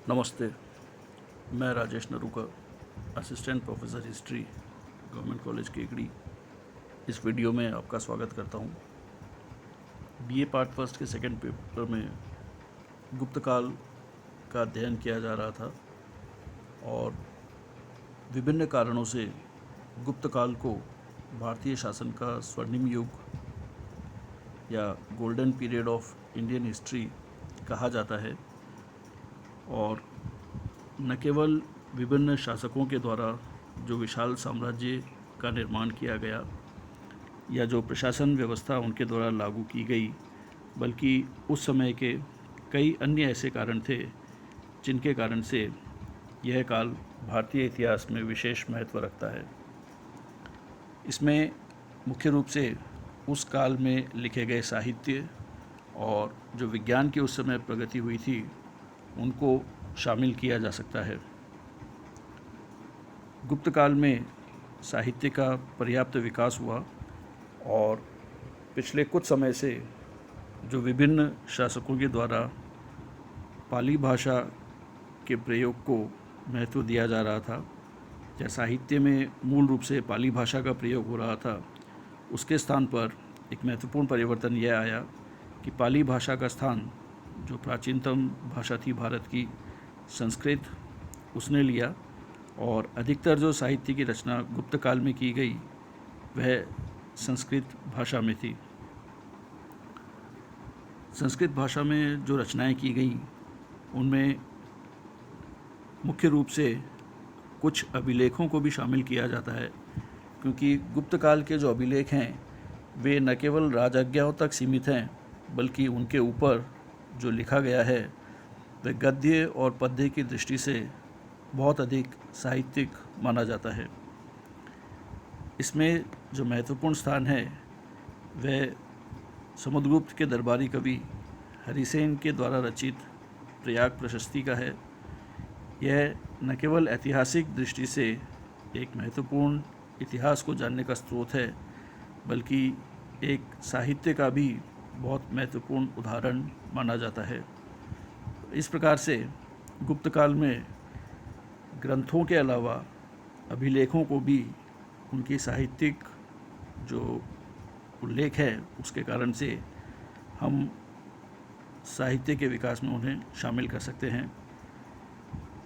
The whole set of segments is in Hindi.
नमस्ते। मैं Rajesh Naruka, assistant professor history, government college Kekri. इस वीडियो में आपका स्वागत करता हूँ। बीए पार्ट फर्स्ट के सेकंड पेपर में गुप्त काल का अध्ययन किया जा रहा था और विभिन्न कारणों से गुप्त काल को भारतीय शासन का स्वर्णिम युग या golden period of Indian history कहा जाता है। और न केवल विभिन्न शासकों के द्वारा जो विशाल साम्राज्य का निर्माण किया गया या जो प्रशासन व्यवस्था उनके द्वारा लागू की गई, बल्कि उस समय के कई अन्य ऐसे कारण थे जिनके कारण से यह काल भारतीय इतिहास में विशेष महत्व रखता है। इसमें मुख्य रूप से उस काल में लिखे गए साहित्य और जो विज्ञान की उस समय प्रगति हुई थी उनको शामिल किया जा सकता है। गुप्त काल में साहित्य का पर्याप्त विकास हुआ और पिछले कुछ समय से जो विभिन्न शासकों के द्वारा पाली भाषा के प्रयोग को महत्व दिया जा रहा था या साहित्य में मूल रूप से पाली भाषा का प्रयोग हो रहा था, उसके स्थान पर एक महत्वपूर्ण परिवर्तन यह आया कि पाली भाषा का स्थान जो प्राचीनतम भाषा थी भारत की संस्कृत, उसने लिया और अधिकतर जो साहित्य की रचना गुप्त काल में की गई वह संस्कृत भाषा में थी। संस्कृत भाषा में जो रचनाएं की गई उनमें मुख्य रूप से कुछ अभिलेखों को भी शामिल किया जाता है, क्योंकि गुप्त काल के जो अभिलेख हैं वे न केवल राजज्ञाओं तक सीमित हैं बल्कि उनके ऊपर जो लिखा गया है वह गद्य और पद्य की दृष्टि से बहुत अधिक साहित्यिक माना जाता है। इसमें जो महत्वपूर्ण स्थान है वह समुद्रगुप्त के दरबारी कवि हरिसेन के द्वारा रचित प्रयाग प्रशस्ति का है। यह न केवल ऐतिहासिक दृष्टि से एक महत्वपूर्ण इतिहास को जानने का स्रोत है बल्कि एक साहित्य का भी बहुत महत्वपूर्ण उदाहरण माना जाता है। इस प्रकार से गुप्त काल में ग्रंथों के अलावा अभिलेखों को भी उनकी साहित्यिक जो उल्लेख है उसके कारण से हम साहित्य के विकास में उन्हें शामिल कर सकते हैं।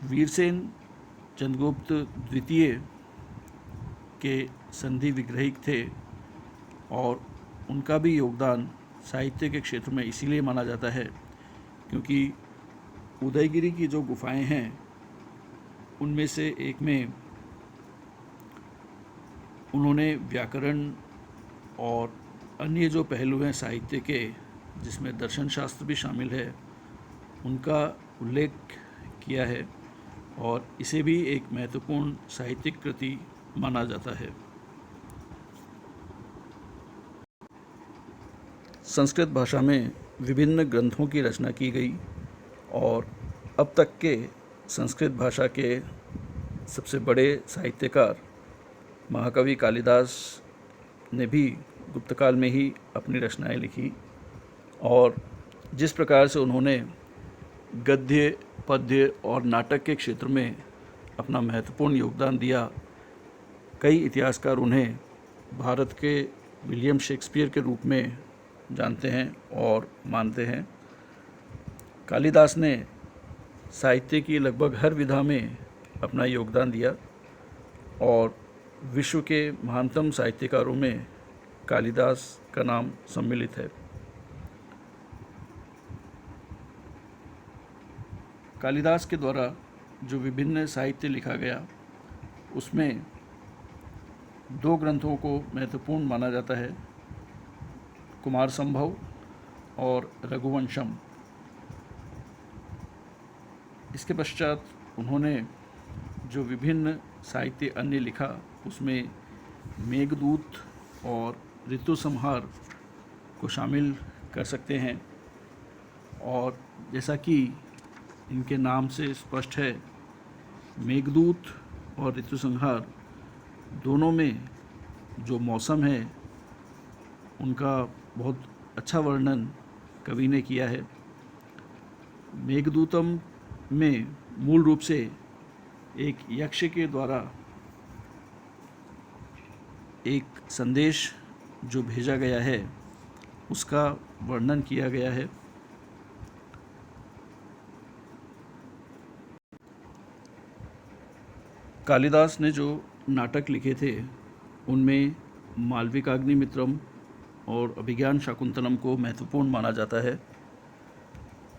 वीरसेन चंद्रगुप्त द्वितीय के संधि विग्रहिक थे और उनका भी योगदान साहित्य के क्षेत्र में इसीलिए माना जाता है क्योंकि उदयगिरी की जो गुफाएं हैं उनमें से एक में उन्होंने व्याकरण और अन्य जो पहलू हैं साहित्य के, जिसमें दर्शन शास्त्र भी शामिल है, उनका उल्लेख किया है और इसे भी एक महत्वपूर्ण साहित्यिक कृति माना जाता है। संस्कृत भाषा में विभिन्न ग्रंथों की रचना की गई और अब तक के संस्कृत भाषा के सबसे बड़े साहित्यकार महाकवि कालिदास ने भी गुप्त काल में ही अपनी रचनाएं लिखी और जिस प्रकार से उन्होंने गद्य, पद्य और नाटक के क्षेत्र में अपना महत्वपूर्ण योगदान दिया, कई इतिहासकार उन्हें भारत के विलियम शेक्सपियर के रूप में जानते हैं और मानते हैं। कालिदास ने साहित्य की लगभग हर विधा में अपना योगदान दिया और विश्व के महानतम साहित्यकारों में कालिदास का नाम सम्मिलित है। कालिदास के द्वारा जो विभिन्न साहित्य लिखा गया उसमें दो ग्रंथों को महत्वपूर्ण माना जाता है, कुमार संभव और रघुवंशम। इसके पश्चात उन्होंने जो विभिन्न साहित्य अन्य लिखा उसमें मेघदूत और ऋतु संहार को शामिल कर सकते हैं और जैसा कि इनके नाम से स्पष्ट है, मेघदूत और ऋतु संहार दोनों में जो मौसम है उनका बहुत अच्छा वर्णन कवि ने किया है। मेघदूतम में मूल रूप से एक यक्ष के द्वारा एक संदेश जो भेजा गया है उसका वर्णन किया गया है। कालिदास ने जो नाटक लिखे थे उनमें मालविकाग्निमित्रम और अभिज्ञान शाकुंतलम को महत्वपूर्ण माना जाता है।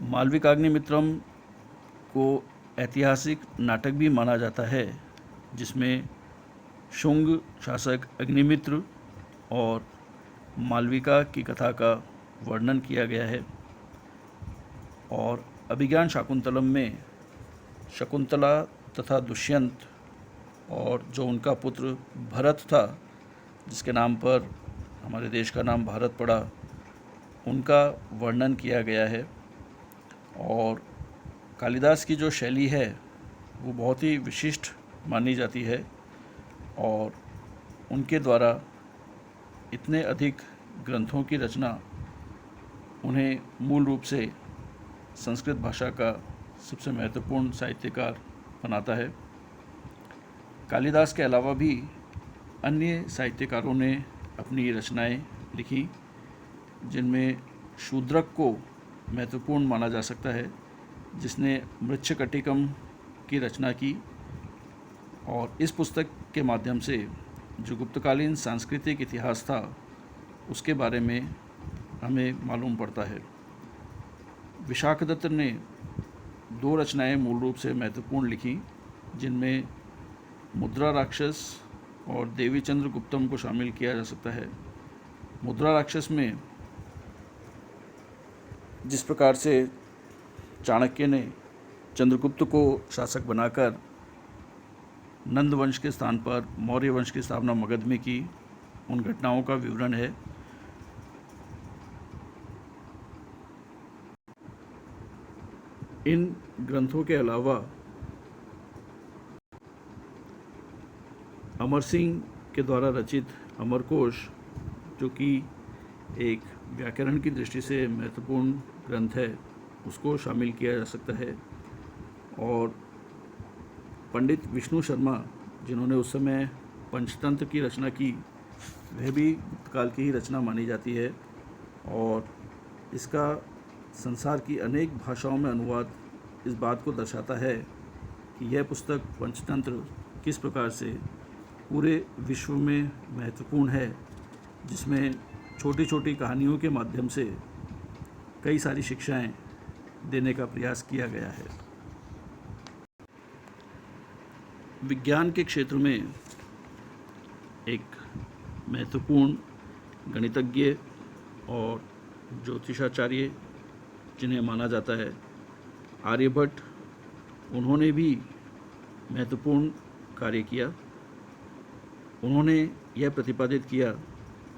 मालविकाग्निमित्रम को ऐतिहासिक नाटक भी माना जाता है, जिसमें शुंग शासक अग्निमित्र और मालविका की कथा का वर्णन किया गया है। और अभिज्ञान शाकुंतलम में शकुंतला तथा दुष्यंत और जो उनका पुत्र भरत था, जिसके नाम पर हमारे देश का नाम भारत पड़ा, उनका वर्णन किया गया है। और कालिदास की जो शैली है वो बहुत ही विशिष्ट मानी जाती है और उनके द्वारा इतने अधिक ग्रंथों की रचना उन्हें मूल रूप से संस्कृत भाषा का सबसे महत्वपूर्ण साहित्यकार बनाता है। कालिदास के अलावा भी अन्य साहित्यकारों ने अपनी रचनाएं लिखी, जिनमें शूद्रक को महत्वपूर्ण माना जा सकता है, जिसने मृच्छकटिकम की रचना की। और इस पुस्तक के माध्यम से जो गुप्तकालीन सांस्कृतिक इतिहास था उसके बारे में हमें मालूम पड़ता है। विशाखदत्त ने 2 रचनाएं मूल रूप से महत्वपूर्ण लिखी, जिनमें मुद्रा राक्षस और देवी चंद्रगुप्तम को शामिल किया जा सकता है। मुद्रा राक्षस में जिस प्रकार से चाणक्य ने चंद्रगुप्त को शासक बनाकर नंद वंश के स्थान पर मौर्य वंश की स्थापना मगध में की, उन घटनाओं का विवरण है। इन ग्रंथों के अलावा अमर सिंह के द्वारा रचित अमरकोश, जो कि एक व्याकरण की दृष्टि से महत्वपूर्ण ग्रंथ है, उसको शामिल किया जा सकता है। और पंडित विष्णु शर्मा, जिन्होंने उस समय पंचतंत्र की रचना की, वह भी गुप्तकाल की ही रचना मानी जाती है। और इसका संसार की अनेक भाषाओं में अनुवाद इस बात को दर्शाता है कि यह पुस्तक पंचतंत्र किस प्रकार से पूरे विश्व में महत्वपूर्ण है, जिसमें छोटी छोटी कहानियों के माध्यम से कई सारी शिक्षाएं देने का प्रयास किया गया है। विज्ञान के क्षेत्र में एक महत्वपूर्ण गणितज्ञ और ज्योतिषाचार्य जिन्हें माना जाता है, आर्यभट्ट, उन्होंने भी महत्वपूर्ण कार्य किया। उन्होंने यह प्रतिपादित किया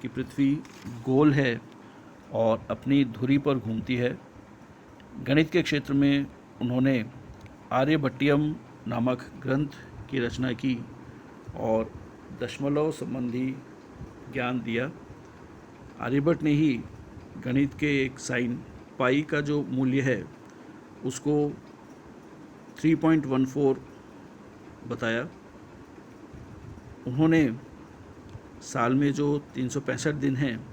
कि पृथ्वी गोल है और अपनी धुरी पर घूमती है। गणित के क्षेत्र में उन्होंने आर्यभट्टियम नामक ग्रंथ की रचना की और दशमलव संबंधी ज्ञान दिया। आर्यभट्ट ने ही गणित के एक साइन पाई का जो मूल्य है उसको 3.14 बताया। उन्होंने साल में जो 365 दिन हैं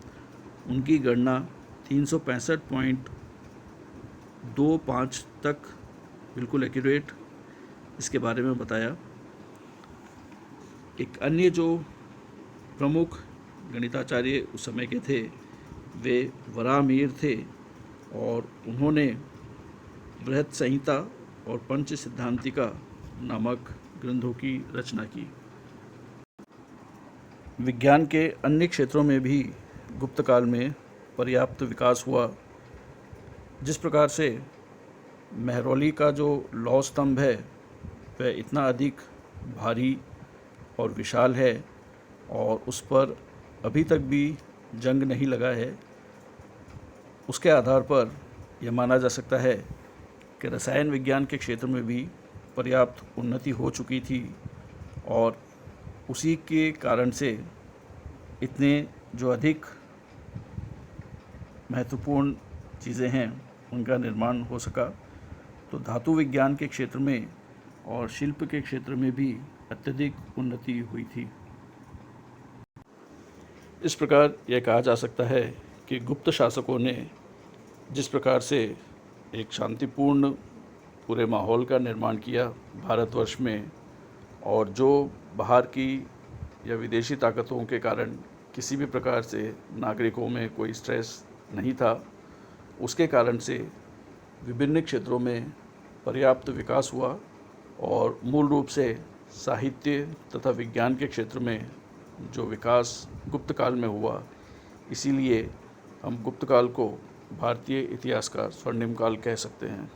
उनकी गणना 365.25 तक बिल्कुल एक्यूरेट इसके बारे में बताया। एक अन्य जो प्रमुख गणिताचार्य उस समय के थे वे वराहमिहिर थे और उन्होंने बृहद संहिता और पंच सिद्धांतिका नामक ग्रंथों की रचना की। विज्ञान के अन्य क्षेत्रों में भी गुप्त काल में पर्याप्त विकास हुआ। जिस प्रकार से मेहरौली का जो लौह स्तंभ है वह इतना अधिक भारी और विशाल है और उस पर अभी तक भी जंग नहीं लगा है, उसके आधार पर यह माना जा सकता है कि रसायन विज्ञान के क्षेत्र में भी पर्याप्त उन्नति हो चुकी थी और उसी के कारण से इतने जो अधिक महत्वपूर्ण चीज़ें हैं उनका निर्माण हो सका। तो धातु विज्ञान के क्षेत्र में और शिल्प के क्षेत्र में भी अत्यधिक उन्नति हुई थी। इस प्रकार यह कहा जा सकता है कि गुप्त शासकों ने जिस प्रकार से एक शांतिपूर्ण पूरे माहौल का निर्माण किया भारतवर्ष में, और जो बाहर की या विदेशी ताकतों के कारण किसी भी प्रकार से नागरिकों में कोई स्ट्रेस नहीं था, उसके कारण से विभिन्न क्षेत्रों में पर्याप्त विकास हुआ और मूल रूप से साहित्य तथा विज्ञान के क्षेत्र में जो विकास गुप्त काल में हुआ, इसीलिए हम गुप्त काल को भारतीय इतिहास का स्वर्णिम काल कह सकते हैं।